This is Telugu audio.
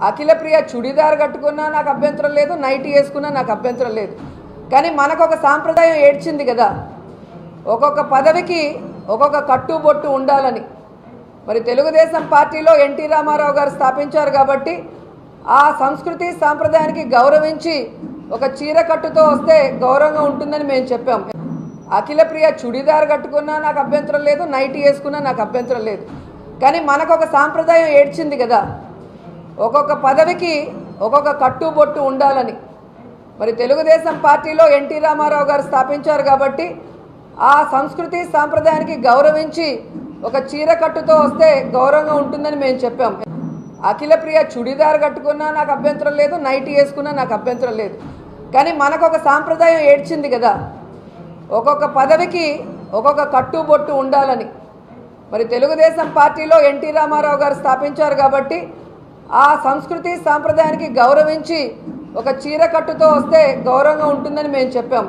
అఖిల ప్రియ చుడిదార్ కట్టుకున్నా నాకు అభ్యంతరం లేదు, నైటీ వేసుకున్నా నాకు అభ్యంతరం లేదు. కానీ మనకు ఒక సాంప్రదాయం ఏడ్చింది కదా, ఒక్కొక్క పదవికి ఒక్కొక్క కట్టుబొట్టు ఉండాలని. మరి తెలుగుదేశం పార్టీలో ఎన్టీ రామారావు గారు స్థాపించారు కాబట్టి ఆ సంస్కృతి సాంప్రదాయానికి గౌరవించి ఒక చీర కట్టుతో వస్తే గౌరవంగా ఉంటుందని మేము చెప్పాం. అఖిల ప్రియ చుడిదార్ కట్టుకున్నా నాకు అభ్యంతరం లేదు, నైటీ వేసుకున్నా నాకు అభ్యంతరం లేదు. కానీ మనకు ఒక సాంప్రదాయం ఏడ్చింది కదా, ఒక్కొక్క పదవికి ఒక్కొక్క కట్టుబొట్టు ఉండాలని. మరి తెలుగుదేశం పార్టీలో ఎన్టీ రామారావు గారు స్థాపించారు కాబట్టి ఆ సంస్కృతి సాంప్రదాయానికి గౌరవించి ఒక చీర కట్టుతో వస్తే గౌరవంగా ఉంటుందని మేము చెప్పాం. అఖిల ప్రియ చుడిదార్ కట్టుకున్నా నాకు అభ్యంతరం లేదు, నైటీ వేసుకున్నా నాకు అభ్యంతరం లేదు. కానీ మనకు ఒక సాంప్రదాయం ఏడ్చింది కదా, ఒక్కొక్క పదవికి ఒక్కొక్క కట్టుబొట్టు ఉండాలని. మరి తెలుగుదేశం పార్టీలో ఎన్టీ రామారావు గారు స్థాపించారు కాబట్టి ఆ సంస్కృతి సాంప్రదాయానికి గౌరవించి ఒక చీర కట్టుతో వస్తే గౌరవంగా ఉంటుందని మేము చెప్పాం.